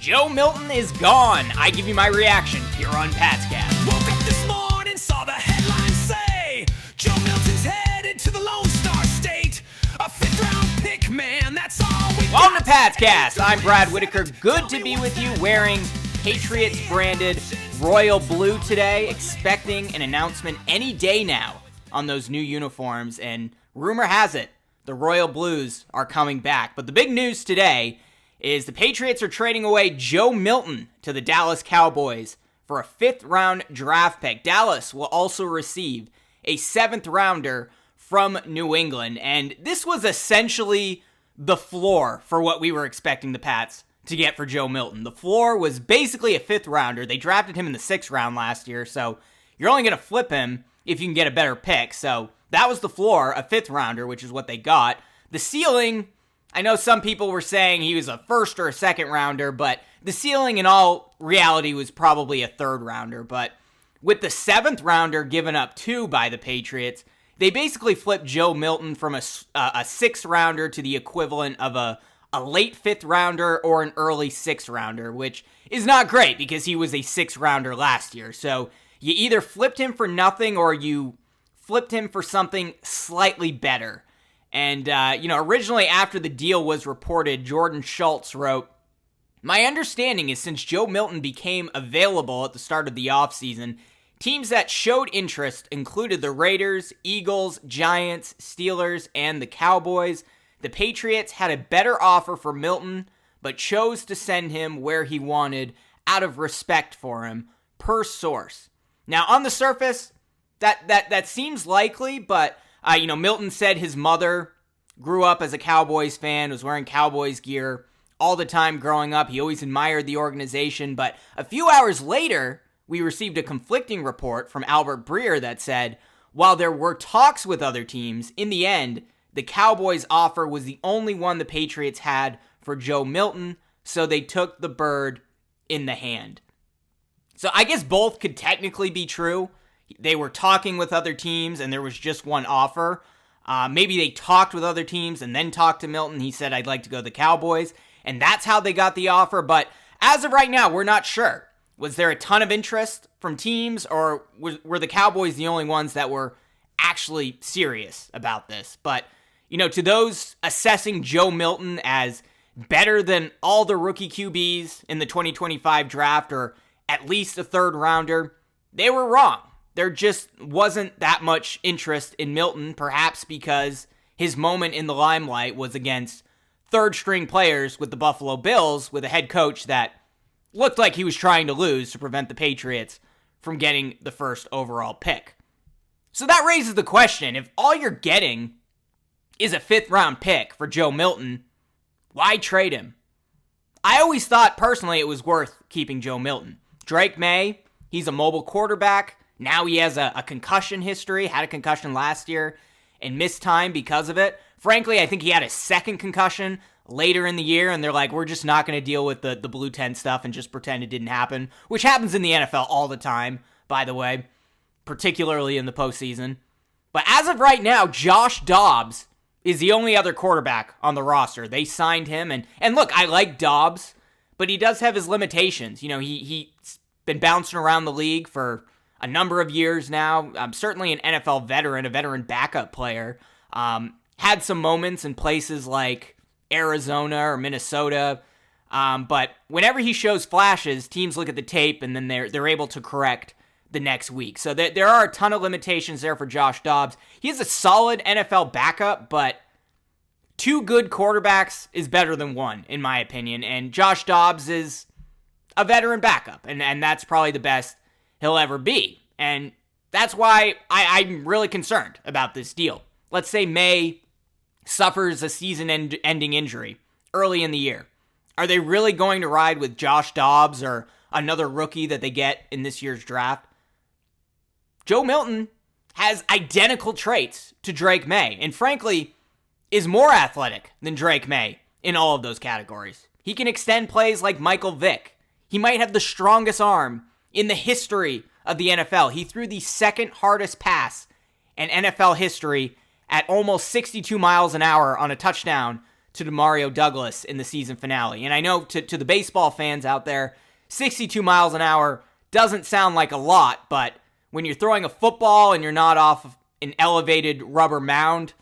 Joe Milton is gone. I give you my reaction here on Patscast. Woke up this morning, saw the headline say Joe Milton's headed to the Lone Star State. A fifth-round pick, man, that's all we got. Welcome to Patscast. I'm Brad Whitaker. Good to be with you wearing Patriots-branded royal blue today, expecting an announcement any day now on those new uniforms, and rumor has it, the royal blues are coming back. But the big news today is the Patriots are trading away Joe Milton to the Dallas Cowboys for a fifth-round draft pick. Dallas will also receive a seventh-rounder from New England, and this was essentially the floor for what we were expecting the Pats to get for Joe Milton. The floor was basically a fifth-rounder. They drafted him in the sixth round last year, so you're only going to flip him if you can get a better pick. So that was the floor, a fifth-rounder, which is what they got. The ceiling, I know some people were saying he was a first or a second rounder, but the ceiling in all reality was probably a third rounder. But with the seventh rounder given up to by the Patriots, they basically flipped Joe Milton from a sixth rounder to the equivalent of a late fifth rounder or an early sixth rounder, which is not great because he was a sixth rounder last year. So you either flipped him for nothing or you flipped him for something slightly better. And, originally after the deal was reported, Jordan Schultz wrote, "My understanding is since Joe Milton became available at the start of the offseason, teams that showed interest included the Raiders, Eagles, Giants, Steelers, and the Cowboys. The Patriots had a better offer for Milton, but chose to send him where he wanted out of respect for him, per source." Now, on the surface, that seems likely, but Milton said his mother grew up as a Cowboys fan, was wearing Cowboys gear all the time growing up. He always admired the organization. But a few hours later, we received a conflicting report from Albert Breer that said, while there were talks with other teams, in the end, the Cowboys' offer was the only one the Patriots had for Joe Milton, so they took the bird in the hand. So I guess both could technically be true. They were talking with other teams, and there was just one offer. Maybe they talked with other teams and then talked to Milton. He said, "I'd like to go to the Cowboys," and that's how they got the offer. But as of right now, we're not sure. Was there a ton of interest from teams, or were the Cowboys the only ones that were actually serious about this? But, to those assessing Joe Milton as better than all the rookie QBs in the 2025 draft, or at least a third rounder, they were wrong. There just wasn't that much interest in Milton, perhaps because his moment in the limelight was against third-string players with the Buffalo Bills, with a head coach that looked like he was trying to lose to prevent the Patriots from getting the first overall pick. So that raises the question, if all you're getting is a fifth-round pick for Joe Milton, why trade him? I always thought, personally, it was worth keeping Joe Milton. Drake May, he's a mobile quarterback. Now he has a concussion history, had a concussion last year and missed time because of it. Frankly, I think he had a second concussion later in the year, and they're like, we're just not going to deal with the blue tent stuff and just pretend it didn't happen, which happens in the NFL all the time, by the way, particularly in the postseason. But as of right now, Josh Dobbs is the only other quarterback on the roster. They signed him, and look, I like Dobbs, but he does have his limitations. He's been bouncing around the league for a number of years now. Certainly an NFL veteran, a veteran backup player. Had some moments in places like Arizona or Minnesota. But whenever he shows flashes, teams look at the tape and then they're able to correct the next week. So there are a ton of limitations there for Josh Dobbs. He's a solid NFL backup, but two good quarterbacks is better than one, in my opinion. And Josh Dobbs is a veteran backup, and that's probably the best he'll ever be. And that's why I'm really concerned about this deal. Let's say May suffers a season-ending injury early in the year. Are they really going to ride with Josh Dobbs or another rookie that they get in this year's draft? Joe Milton has identical traits to Drake May, and frankly, is more athletic than Drake May in all of those categories. He can extend plays like Michael Vick. He might have the strongest arm in the history of the NFL. He threw the second hardest pass in NFL history at almost 62 miles an hour on a touchdown to Demario Douglas in the season finale. And I know to the baseball fans out there, 62 miles an hour doesn't sound like a lot, but when you're throwing a football and you're not off of an elevated rubber mound,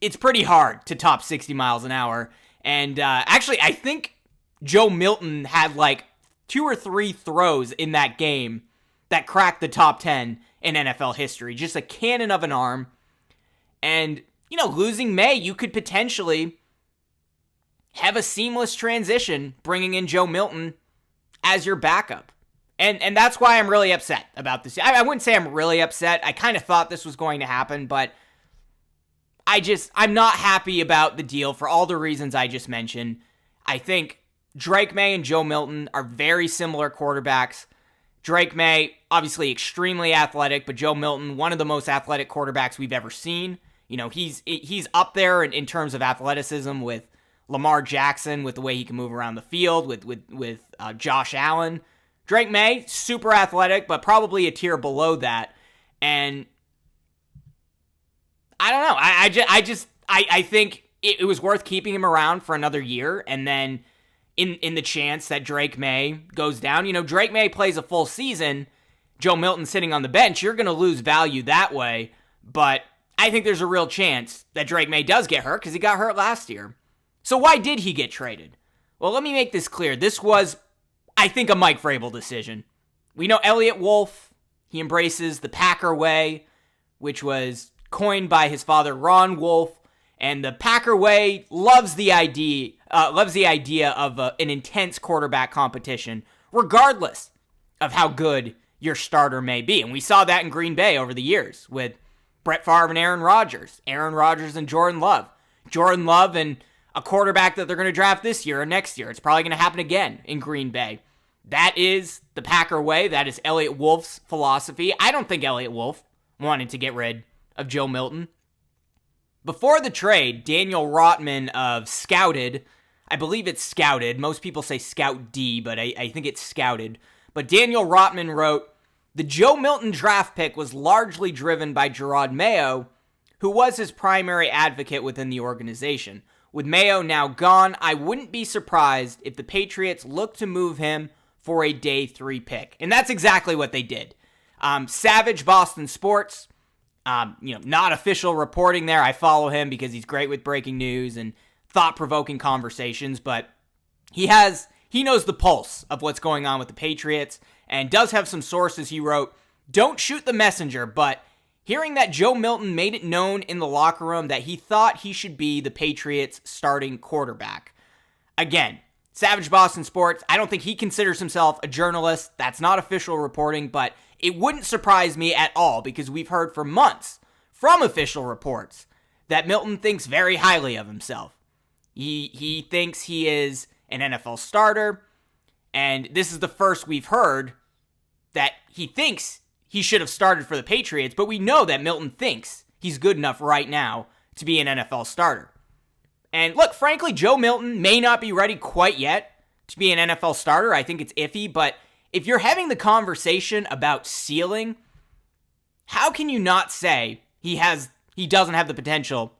it's pretty hard to top 60 miles an hour. And actually, I think Joe Milton had like 2 or 3 throws in that game that cracked the top 10 in NFL history. Just a cannon of an arm. And, losing May, you could potentially have a seamless transition bringing in Joe Milton as your backup. And that's why I'm really upset about this. I wouldn't say I'm really upset. I kind of thought this was going to happen, but I'm not happy about the deal for all the reasons I just mentioned. I think Drake May and Joe Milton are very similar quarterbacks. Drake May, obviously extremely athletic, but Joe Milton, one of the most athletic quarterbacks we've ever seen. He's up there in terms of athleticism with Lamar Jackson, with the way he can move around the field, with Josh Allen. Drake May, super athletic, but probably a tier below that. And I don't know. I think it was worth keeping him around for another year, and then in the chance that Drake May goes down, Drake May plays a full season, Joe Milton sitting on the bench, you're going to lose value that way. But I think there's a real chance that Drake May does get hurt because he got hurt last year. So why did he get traded? Well, let me make this clear. This was, I think, a Mike Vrabel decision. We know Elliott Wolf, he embraces the Packer way, which was coined by his father, Ron Wolf, and the Packer way loves the idea of an intense quarterback competition, regardless of how good your starter may be. And we saw that in Green Bay over the years with Brett Favre and Aaron Rodgers and Jordan Love. Jordan Love and a quarterback that they're going to draft this year or next year. It's probably going to happen again in Green Bay. That is the Packer way. That is Elliott Wolf's philosophy. I don't think Elliott Wolf wanted to get rid of Joe Milton. Before the trade, Daniel Rotman of Scouted, I believe it's Scouted. Most people say Scout D, but I think it's Scouted. But Daniel Rotman wrote, the Joe Milton draft pick was largely driven by Gerard Mayo, who was his primary advocate within the organization. With Mayo now gone, I wouldn't be surprised if the Patriots looked to move him for a day 3 pick. And that's exactly what they did. Savage Boston Sports, not official reporting there. I follow him because he's great with breaking news and thought-provoking conversations, but he knows the pulse of what's going on with the Patriots and does have some sources. He wrote, don't shoot the messenger, but hearing that Joe Milton made it known in the locker room that he thought he should be the Patriots' starting quarterback. Again, Savage Boston Sports, I don't think he considers himself a journalist. That's not official reporting, but it wouldn't surprise me at all because we've heard for months from official reports that Milton thinks very highly of himself. He thinks he is an NFL starter, and this is the first we've heard that he thinks he should have started for the Patriots, but we know that Milton thinks he's good enough right now to be an NFL starter. And look, frankly, Joe Milton may not be ready quite yet to be an NFL starter. I think it's iffy, but if you're having the conversation about ceiling, how can you not say he doesn't have the potential?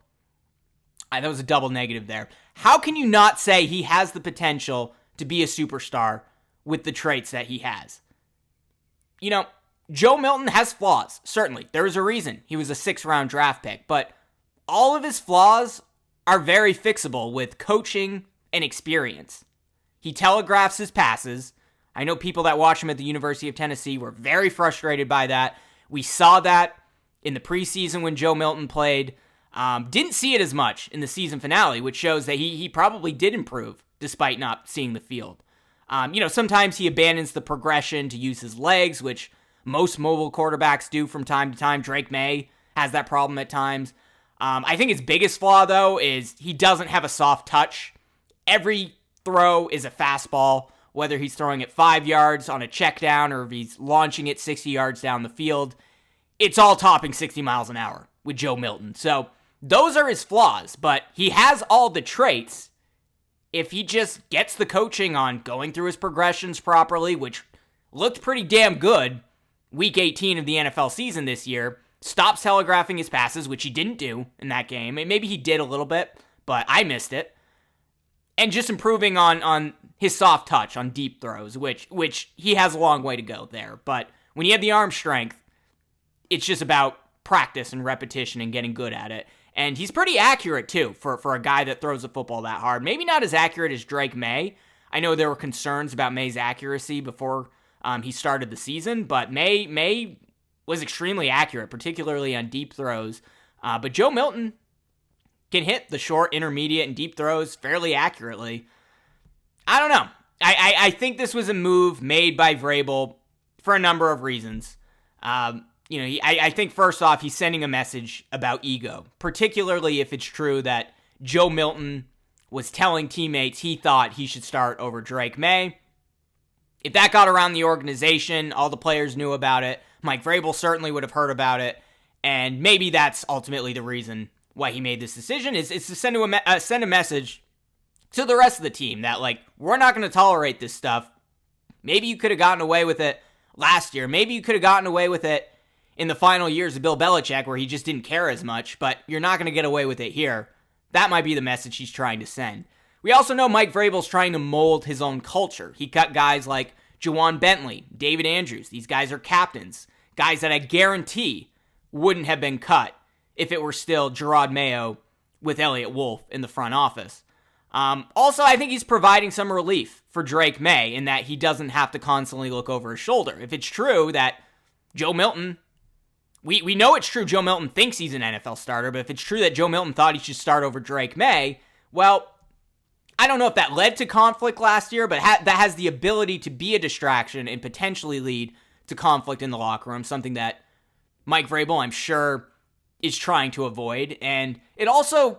That was a double negative there. How can you not say he has the potential to be a superstar with the traits that he has? Joe Milton has flaws, certainly. There is a reason he was a 6th-round draft pick, but all of his flaws are very fixable with coaching and experience. He telegraphs his passes. I know people that watch him at the University of Tennessee were very frustrated by that. We saw that in the preseason when Joe Milton played. Didn't see it as much in the season finale, which shows that he probably did improve despite not seeing the field. Sometimes he abandons the progression to use his legs, which most mobile quarterbacks do from time to time. Drake May has that problem at times. I think his biggest flaw, though, is he doesn't have a soft touch. Every throw is a fastball, whether he's throwing it 5 yards on a check down or if he's launching it 60 yards down the field. It's all topping 60 miles an hour with Joe Milton. So those are his flaws, but he has all the traits if he just gets the coaching on going through his progressions properly, which looked pretty damn good week 18 of the NFL season this year, stops telegraphing his passes, which he didn't do in that game. Maybe he did a little bit, but I missed it. and just improving on his soft touch on deep throws, which he has a long way to go there. But when you have the arm strength, it's just about practice and repetition and getting good at it. And he's pretty accurate, too, for a guy that throws the football that hard. Maybe not as accurate as Drake May. I know there were concerns about May's accuracy before he started the season, but May was extremely accurate, particularly on deep throws. But Joe Milton can hit the short, intermediate, and deep throws fairly accurately. I don't know. I think this was a move made by Vrabel for a number of reasons. I think first off, he's sending a message about ego, particularly if it's true that Joe Milton was telling teammates he thought he should start over Drake May. If that got around the organization, all the players knew about it. Mike Vrabel certainly would have heard about it, and maybe that's ultimately the reason why he made this decision, is to send a message to the rest of the team that, like, we're not going to tolerate this stuff. Maybe you could have gotten away with it last year. Maybe you could have gotten away with it in the final years of Bill Belichick where he just didn't care as much, but you're not going to get away with it here. That might be the message he's trying to send. We also know Mike Vrabel's trying to mold his own culture. He cut guys like Juwan Bentley, David Andrews. These guys are captains. Guys that I guarantee wouldn't have been cut if it were still Gerard Mayo with Elliott Wolf in the front office. Also, I think he's providing some relief for Drake May in that he doesn't have to constantly look over his shoulder. If it's true that Joe Milton, we know it's true Joe Milton thinks he's an NFL starter, but if it's true that Joe Milton thought he should start over Drake May, well, I don't know if that led to conflict last year, but that has the ability to be a distraction and potentially lead to conflict in the locker room, something that Mike Vrabel, I'm sure, is trying to avoid. And it also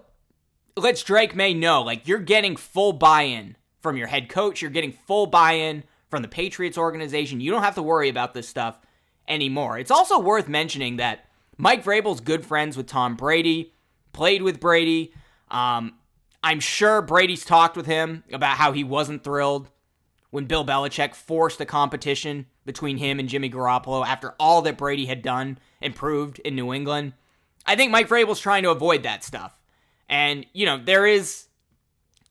lets Drake May know, like, you're getting full buy-in from your head coach. You're getting full buy-in from the Patriots organization. You don't have to worry about this stuff anymore. It's also worth mentioning that Mike Vrabel's good friends with Tom Brady, played with Brady. I'm sure Brady's talked with him about how he wasn't thrilled when Bill Belichick forced a competition between him and Jimmy Garoppolo after all that Brady had done and proved in New England. I think Mike Vrabel's trying to avoid that stuff. And, there is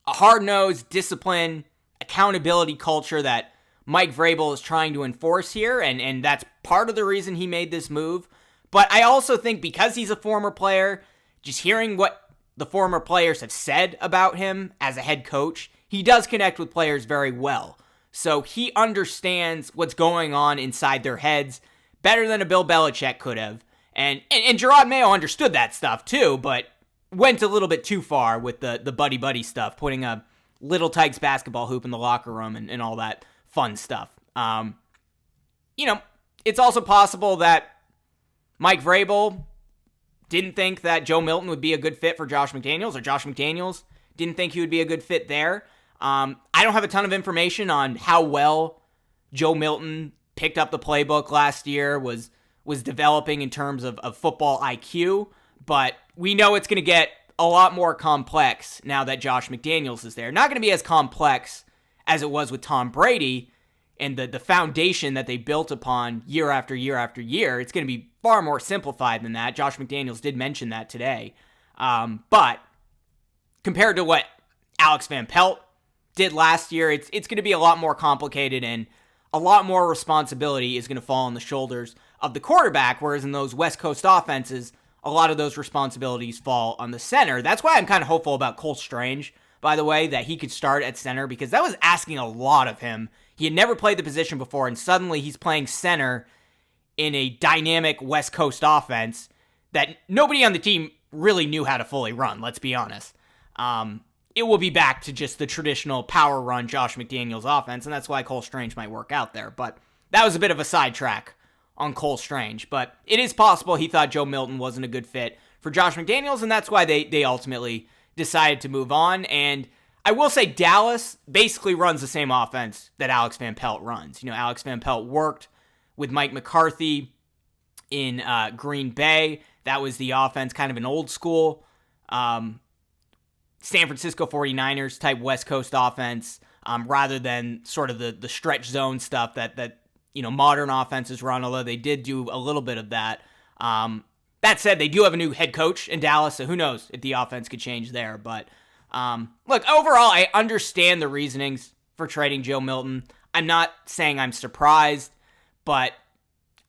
a hard-nosed, discipline, accountability culture that Mike Vrabel is trying to enforce here, and that's part of the reason he made this move. But I also think because he's a former player, just hearing what the former players have said about him as a head coach, he does connect with players very well. So he understands what's going on inside their heads better than a Bill Belichick could have. And Gerard Mayo understood that stuff too, but went a little bit too far with the buddy-buddy stuff, putting a Little Tykes basketball hoop in the locker room and all that fun stuff. It's also possible that Mike Vrabel didn't think that Joe Milton would be a good fit for Josh McDaniels, or Josh McDaniels didn't think he would be a good fit there. I don't have a ton of information on how well Joe Milton picked up the playbook last year, was developing in terms of football IQ, but we know it's going to get a lot more complex now that Josh McDaniels is there. Not going to be as complex as it was with Tom Brady and the foundation that they built upon year after year after year. It's going to be far more simplified than that. Josh McDaniels did mention that today. But compared to what Alex Van Pelt did last year, it's going to be a lot more complicated, and a lot more responsibility is going to fall on the shoulders of the quarterback, whereas in those West Coast offenses, a lot of those responsibilities fall on the center. That's why I'm kind of hopeful about Cole Strange, by the way, that he could start at center, because that was asking a lot of him. He had never played the position before, and suddenly he's playing center in a dynamic West Coast offense that nobody on the team really knew how to fully run, let's be honest. It will be back to just the traditional power run Josh McDaniels offense, and that's why Cole Strange might work out there. But that was a bit of a sidetrack on Cole Strange. But it is possible he thought Joe Milton wasn't a good fit for Josh McDaniels, and that's why they ultimately decided to move on. And I will say Dallas basically runs the same offense that Alex Van Pelt runs. Alex Van Pelt worked with Mike McCarthy in Green Bay. That was the offense, kind of an old school San Francisco 49ers type West Coast offense, rather than sort of the stretch zone stuff that modern offenses run, although they did do a little bit of that. That said, they do have a new head coach in Dallas, so who knows if the offense could change there. But Look, overall, I understand the reasonings for trading Joe Milton. I'm not saying I'm surprised, but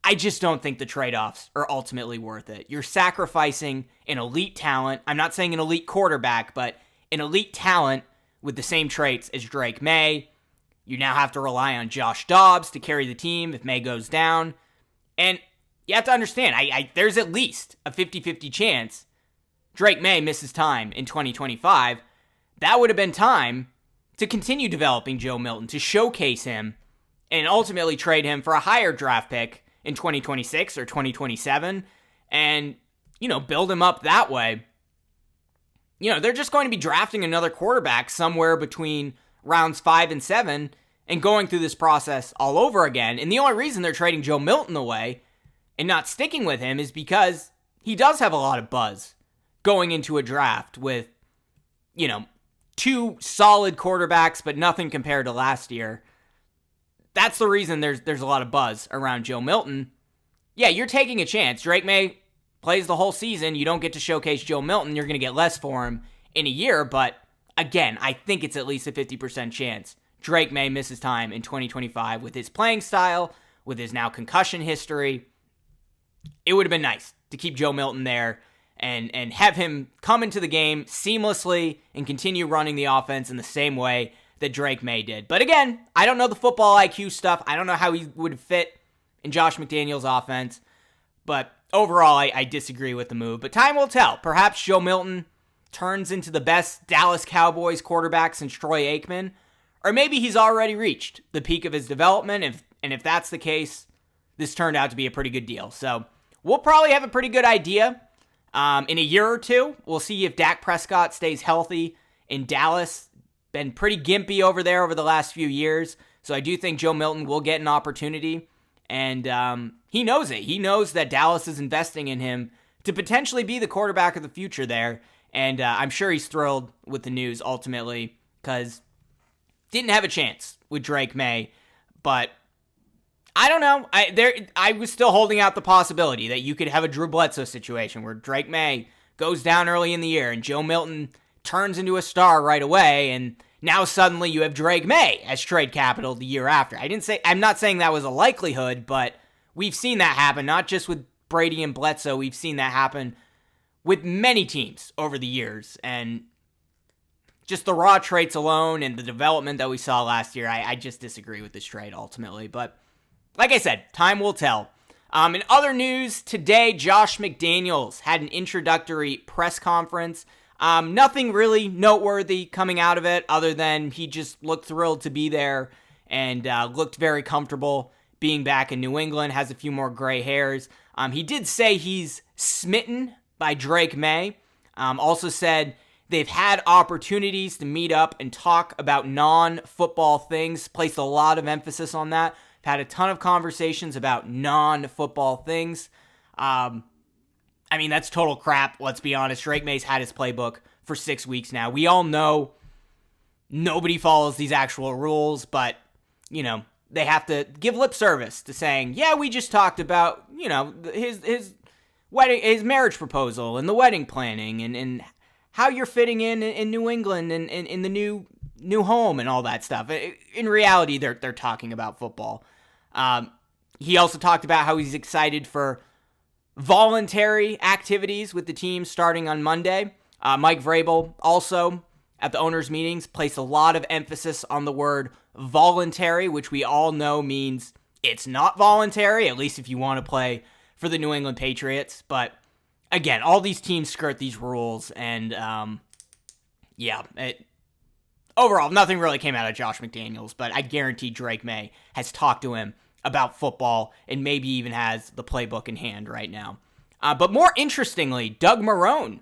I just don't think the trade-offs are ultimately worth it. You're sacrificing an elite talent. I'm not saying an elite quarterback, but an elite talent with the same traits as Drake May. You now have to rely on Josh Dobbs to carry the team if May goes down. And you have to understand, there's at least a 50-50 chance Drake May misses time in 2025. That would have been time to continue developing Joe Milton, to showcase him, and ultimately trade him for a higher draft pick in 2026 or 2027, and, build him up that way. They're just going to be drafting another quarterback somewhere between rounds 5 and 7 and going through this process all over again. And the only reason they're trading Joe Milton away and not sticking with him is because he does have a lot of buzz going into a draft with, 2 solid quarterbacks, but nothing compared to last year. That's the reason there's a lot of buzz around Joe Milton. Yeah, you're taking a chance. Drake May plays the whole season. You don't get to showcase Joe Milton. You're going to get less for him in a year. But again, I think it's at least a 50% chance Drake May misses time in 2025 with his playing style, with his now concussion history. It would have been nice to keep Joe Milton there and have him come into the game seamlessly and continue running the offense in the same way that Drake May did. But again, I don't know the football IQ stuff. I don't know how he would fit in Josh McDaniels' offense. But overall, I disagree with the move. But time will tell. Perhaps Joe Milton turns into the best Dallas Cowboys quarterback since Troy Aikman. Or maybe he's already reached the peak of his development. And if that's the case, this turned out to be a pretty good deal. So we'll probably have a pretty good idea in a year or two. We'll see if Dak Prescott stays healthy in Dallas. Been pretty gimpy over there over the last few years. So I do think Joe Milton will get an opportunity. And he knows it. He knows that Dallas is investing in him to potentially be the quarterback of the future there. And I'm sure he's thrilled with the news ultimately because didn't have a chance with Drake May. But I don't know. I was still holding out the possibility that you could have a Drew Bledsoe situation where Drake May goes down early in the year and Joe Milton turns into a star right away, and now suddenly you have Drake May as trade capital the year after. I'm not saying that was a likelihood, but we've seen that happen, not just with Brady and Bledsoe. We've seen that happen with many teams over the years, and just the raw traits alone and the development that we saw last year, I just disagree with this trade ultimately. But like I said, time will tell. In other news, today, Josh McDaniels had an introductory press conference. Nothing really noteworthy coming out of it other than he just looked thrilled to be there and looked very comfortable being back in New England, has a few more gray hairs. He did say he's smitten by Drake May. Also said they've had opportunities to meet up and talk about non-football things, placed a lot of emphasis on that. Had a ton of conversations about non-football things. That's total crap, let's be honest. Drake May's had his playbook for 6 weeks now. We all know nobody follows these actual rules, but, they have to give lip service to saying, yeah, we just talked about, his wedding, his marriage proposal and the wedding planning and how you're fitting in New England and in the new home and all that stuff. In reality, they're talking about football. He also talked about how he's excited for voluntary activities with the team starting on Monday. Mike Vrabel also at the owners' meetings placed a lot of emphasis on the word voluntary, which we all know means it's not voluntary, at least if you want to play for the New England Patriots. But again, all these teams skirt these rules, and overall, nothing really came out of Josh McDaniels, but I guarantee Drake May has talked to him about football and maybe even has the playbook in hand right now. But more interestingly, Doug Marrone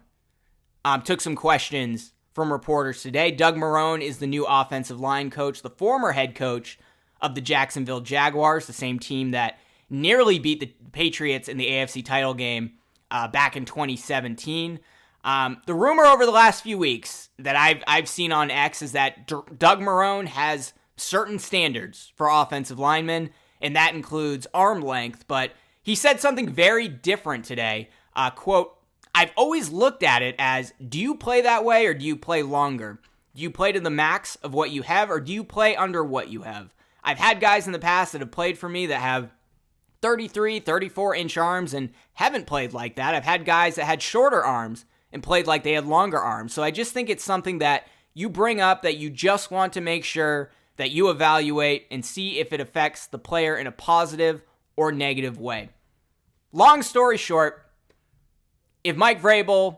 took some questions from reporters today. Doug Marrone is the new offensive line coach, the former head coach of the Jacksonville Jaguars, the same team that nearly beat the Patriots in the AFC title game back in 2017. The rumor over the last few weeks that I've seen on X is that Doug Marrone has certain standards for offensive linemen, and that includes arm length, but he said something very different today. Quote, I've always looked at it as, do you play that way or do you play longer? Do you play to the max of what you have or do you play under what you have? I've had guys in the past that have played for me that have 33, 34-inch arms and haven't played like that. I've had guys that had shorter arms and played like they had longer arms. So I just think it's something that you bring up that you just want to make sure that you evaluate and see if it affects the player in a positive or negative way. Long story short, if Mike Vrabel,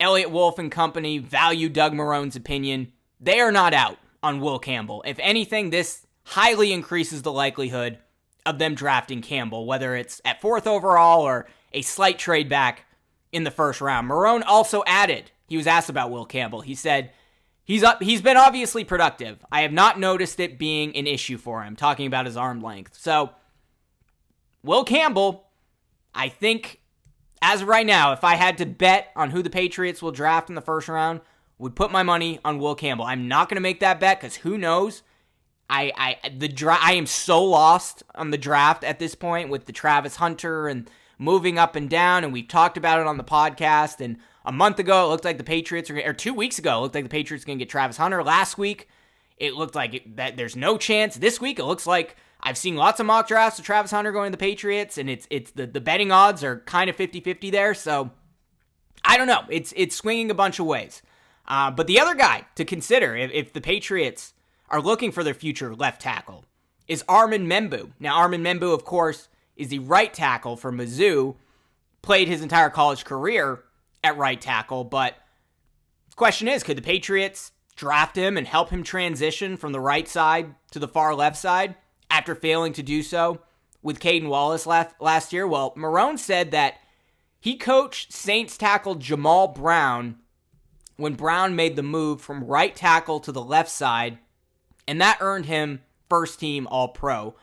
Elliott Wolf and company value Doug Marrone's opinion, they are not out on Will Campbell. If anything, this highly increases the likelihood of them drafting Campbell, whether it's at 4th overall or a slight trade back in the first round. Marrone also added, he was asked about Will Campbell. He said, he's been obviously productive. I have not noticed it being an issue for him, talking about his arm length. So, Will Campbell, I think, as of right now, if I had to bet on who the Patriots will draft in the first round, would put my money on Will Campbell. I'm not going to make that bet because who knows? I am so lost on the draft at this point with the Travis Hunter and moving up and down, and we've talked about it on the podcast. And a month ago, it looked like the Patriots, or 2 weeks ago, it looked like the Patriots were going to get Travis Hunter. Last week, it looked like that there's no chance. This week, it looks like I've seen lots of mock drafts of Travis Hunter going to the Patriots, and it's the betting odds are kind of 50-50 there. So I don't know. It's swinging a bunch of ways. But the other guy to consider, if the Patriots are looking for their future left tackle, is Armin Membu. Now, Armin Membu, of course, is the right tackle for Mizzou, played his entire college career at right tackle, but the question is, could the Patriots draft him and help him transition from the right side to the far left side after failing to do so with Caden Wallace last year? Well, Marrone said that he coached Saints tackle Jamal Brown when Brown made the move from right tackle to the left side, and that earned him first-team All-Pro.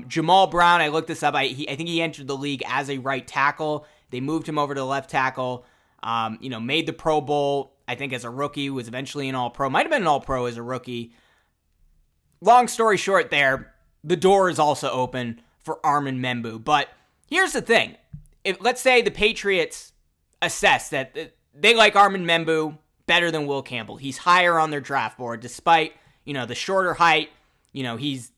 Jamal Brown, I looked this up, I think he entered the league as a right tackle. They moved him over to left tackle, made the Pro Bowl, I think as a rookie, was eventually an All-Pro. Might have been an All-Pro as a rookie. Long story short there, the door is also open for Armin Membu. But here's the thing. Let's say the Patriots assess that they like Armin Membu better than Will Campbell. He's higher on their draft board, despite, the shorter height. He's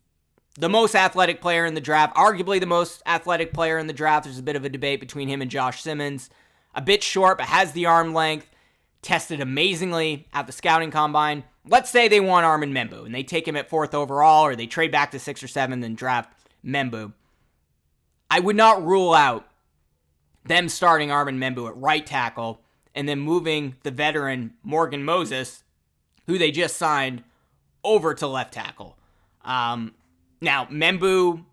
the most athletic player in the draft, arguably the most athletic player in the draft. There's a bit of a debate between him and Josh Simmons. A bit short, but has the arm length. Tested amazingly at the scouting combine. Let's say they want Armin Membu, and they take him at 4th overall, or they trade back to 6 or 7 and draft Membu. I would not rule out them starting Armin Membu at right tackle, and then moving the veteran Morgan Moses, who they just signed, over to left tackle. Now, Membu,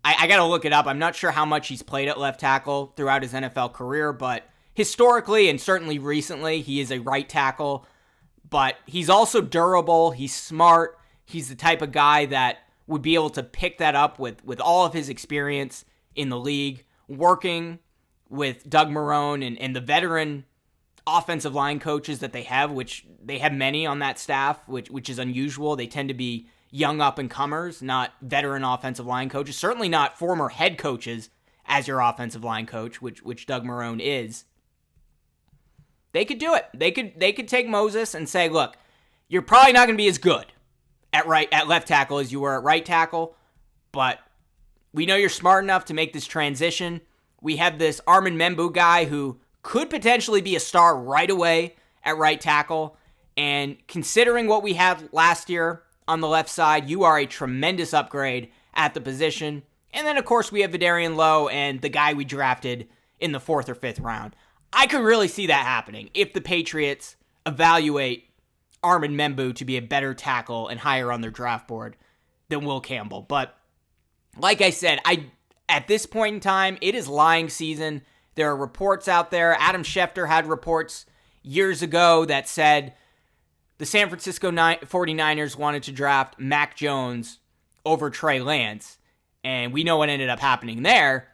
I got to look it up. I'm not sure how much he's played at left tackle throughout his NFL career, but historically and certainly recently, he is a right tackle. But he's also durable. He's smart. He's the type of guy that would be able to pick that up with all of his experience in the league, working with Doug Marrone and the veteran offensive line coaches that they have, which they have many on that staff, which is unusual. They tend to be young up-and-comers, not veteran offensive line coaches, certainly not former head coaches as your offensive line coach, which Doug Marrone is. They could do it. They could take Moses and say, look, you're probably not going to be as good at left tackle as you were at right tackle, but we know you're smart enough to make this transition. We have this Armin Membu guy who could potentially be a star right away at right tackle, and considering what we had last year on the left side, you are a tremendous upgrade at the position. And then, of course, we have Vidarian Lowe and the guy we drafted in the 4th or 5th round. I could really see that happening if the Patriots evaluate Armin Membu to be a better tackle and higher on their draft board than Will Campbell. But like I said, at this point in time, it is lying season. There are reports out there. Adam Schefter had reports years ago that said the San Francisco 49ers wanted to draft Mac Jones over Trey Lance. And we know what ended up happening there.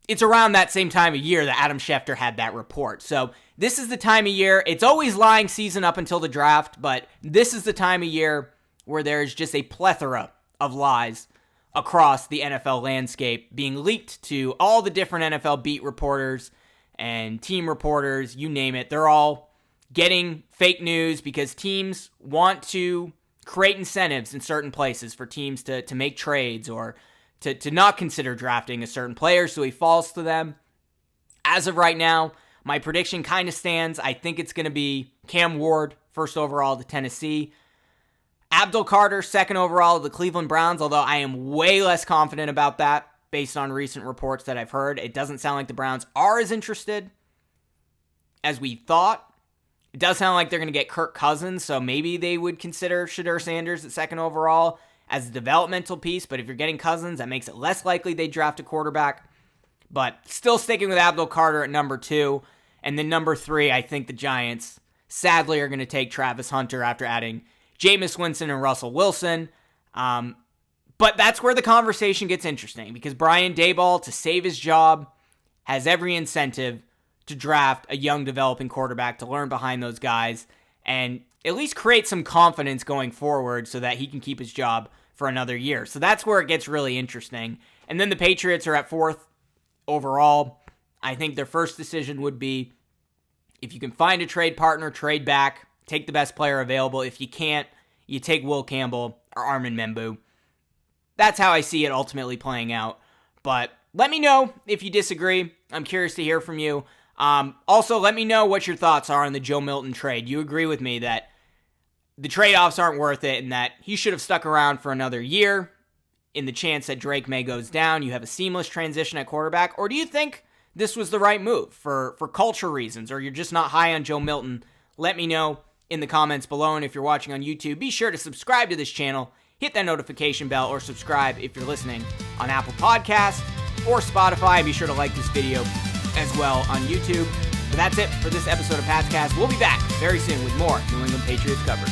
It's around that same time of year that Adam Schefter had that report. So this is the time of year. It's always lying season up until the draft, but this is the time of year where there's just a plethora of lies across the NFL landscape being leaked to all the different NFL beat reporters and team reporters, you name it. They're all getting fake news because teams want to create incentives in certain places for teams to make trades or to not consider drafting a certain player, so he falls to them. As of right now, my prediction kind of stands. I think it's going to be Cam Ward, first overall to Tennessee. Abdul Carter, second overall to the Cleveland Browns, although I am way less confident about that based on recent reports that I've heard. It doesn't sound like the Browns are as interested as we thought. It does sound like they're going to get Kirk Cousins, so maybe they would consider Shedeur Sanders at second overall as a developmental piece, but if you're getting Cousins, that makes it less likely they draft a quarterback. But still sticking with Abdul Carter at number 2. And then number 3, I think the Giants, sadly, are going to take Travis Hunter after adding Jameis Winston and Russell Wilson. But that's where the conversation gets interesting, because Brian Daboll, to save his job, has every incentive to draft a young developing quarterback to learn behind those guys and at least create some confidence going forward so that he can keep his job for another year. So that's where it gets really interesting. And then the Patriots are at 4th overall. I think their first decision would be, if you can find a trade partner, trade back, take the best player available. If you can't, you take Will Campbell or Armin Membu. That's how I see it ultimately playing out. But let me know if you disagree. I'm curious to hear from you. Also, let me know what your thoughts are on the Joe Milton trade. You agree with me that the trade-offs aren't worth it and that he should have stuck around for another year in the chance that Drake May goes down, you have a seamless transition at quarterback? Or do you think this was the right move for culture reasons, or you're just not high on Joe Milton? Let me know in the comments below, and if you're watching on YouTube, be sure to subscribe to this channel, hit that notification bell, or subscribe if you're listening on Apple Podcasts or Spotify. Be sure to like this video as well on YouTube. But that's it for this episode of Patscast. We'll be back very soon with more New England Patriots coverage.